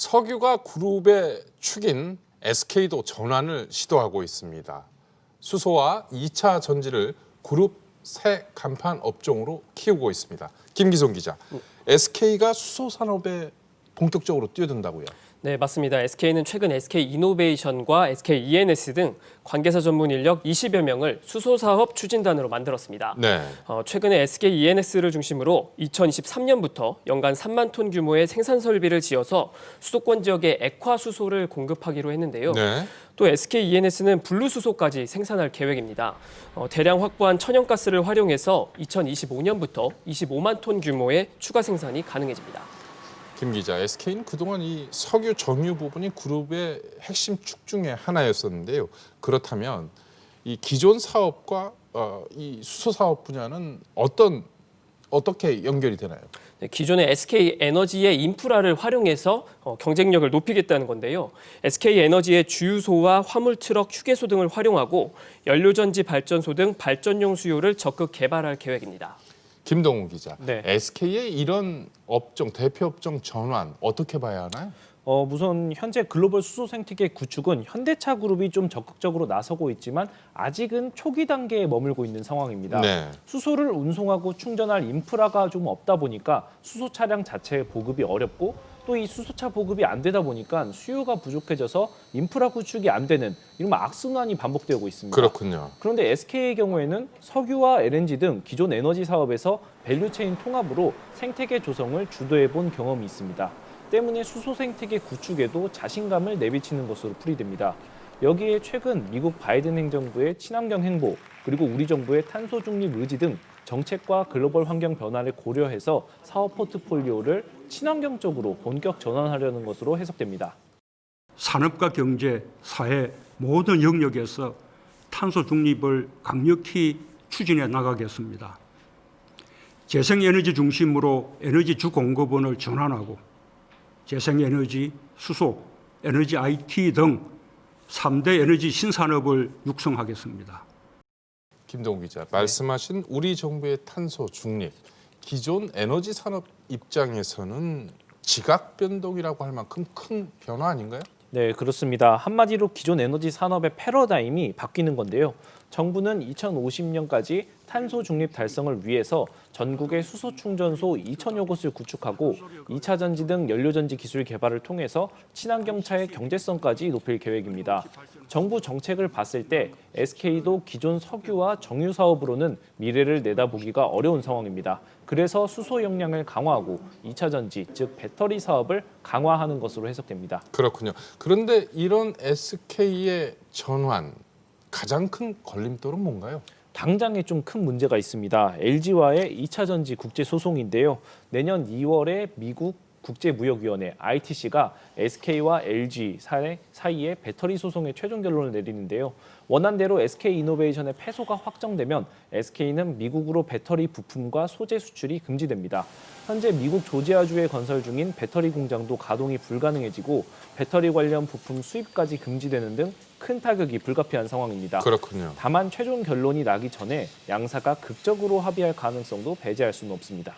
석유가 그룹의 축인 SK도 전환을 시도하고 있습니다. 수소와 2차 전지를 그룹 새 간판 업종으로 키우고 있습니다. 김기송 기자, SK가 수소 산업에 본격적으로 뛰어든다고요? 네, 맞습니다. SK는 최근 SK이노베이션과 SKENS 등 관계사 전문 인력 20여 명을 수소사업 추진단으로 만들었습니다. 네. 최근에 SKENS를 중심으로 2023년부터 연간 3만 톤 규모의 생산 설비를 지어서 수도권 지역에 액화수소를 공급하기로 했는데요. 네. 또 SKENS는 분루수소까지 생산할 계획입니다. 대량 확보한 천연가스를 활용해서 2025년부터 25만 톤 규모의 추가 생산이 가능해집니다. 김 기자, SK는 그동안 이 석유 정유 부분이 그룹의 핵심 축 중에 하나였었는데요. 그렇다면 이 기존 사업과 이 수소 사업 분야는 어떻게 연결이 되나요? 네, 기존의 SK에너지의 인프라를 활용해서 경쟁력을 높이겠다는 건데요. SK에너지의 주유소와 화물트럭 휴게소 등을 활용하고 연료전지 발전소 등 발전용 수요를 적극 개발할 계획입니다. 김동우 기자, 네. SK의 이런 업종, 대표 업종 전환 어떻게 봐야 하나요? 우선 현재 글로벌 수소 생태계 구축은 현대차 그룹이 좀 적극적으로 나서고 있지만 아직은 초기 단계에 머물고 있는 상황입니다. 네. 수소를 운송하고 충전할 인프라가 좀 없다 보니까 수소 차량 자체 보급이 어렵고 또 이 수소차 보급이 안 되다 보니까 수요가 부족해져서 인프라 구축이 안 되는 이런 악순환이 반복되고 있습니다. 그렇군요. 그런데 SK의 경우에는 석유와 LNG 등 기존 에너지 사업에서 밸류체인 통합으로 생태계 조성을 주도해 본 경험이 있습니다. 때문에 수소 생태계 구축에도 자신감을 내비치는 것으로 풀이됩니다. 여기에 최근 미국 바이든 행정부의 친환경 행보, 그리고 우리 정부의 탄소 중립 의지 등 정책과 글로벌 환경 변화를 고려해서 사업 포트폴리오를 친환경적으로 본격 전환하려는 것으로 해석됩니다. 산업과 경제, 사회 모든 영역에서 탄소 중립을 강력히 추진해 나가겠습니다. 재생에너지 중심으로 에너지 주 공급원을 전환하고 재생에너지, 수소, 에너지 IT 등 3대 에너지 신산업을 육성하겠습니다. 김동우 기자, 말씀하신 우리 정부의 탄소 중립, 기존 에너지 산업 입장에서는 지각 변동이라고 할 만큼 큰 변화 아닌가요? 네, 그렇습니다. 한마디로 기존 에너지 산업의 패러다임이 바뀌는 건데요. 정부는 2050년까지 탄소 중립 달성을 위해서 전국의 수소 충전소 2천여 곳을 구축하고 2차 전지 등 연료전지 기술 개발을 통해서 친환경차의 경제성까지 높일 계획입니다. 정부 정책을 봤을 때 SK도 기존 석유와 정유 사업으로는 미래를 내다보기가 어려운 상황입니다. 그래서 수소 역량을 강화하고 2차 전지, 즉 배터리 사업을 강화하는 것으로 해석됩니다. 그렇군요. 그런데 이런 SK의 전환, 가장 큰 걸림돌은 뭔가요? 당장에 좀 큰 문제가 있습니다. LG와의 2차 전지 국제 소송인데요. 내년 2월에 미국 국제무역위원회 ITC가 SK와 LG 사이에 배터리 소송의 최종 결론을 내리는데요. 원안대로 SK이노베이션의 패소가 확정되면 SK는 미국으로 배터리 부품과 소재 수출이 금지됩니다. 현재 미국 조지아주에 건설 중인 배터리 공장도 가동이 불가능해지고 배터리 관련 부품 수입까지 금지되는 등 큰 타격이 불가피한 상황입니다. 그렇군요. 다만 최종 결론이 나기 전에 양사가 극적으로 합의할 가능성도 배제할 수는 없습니다.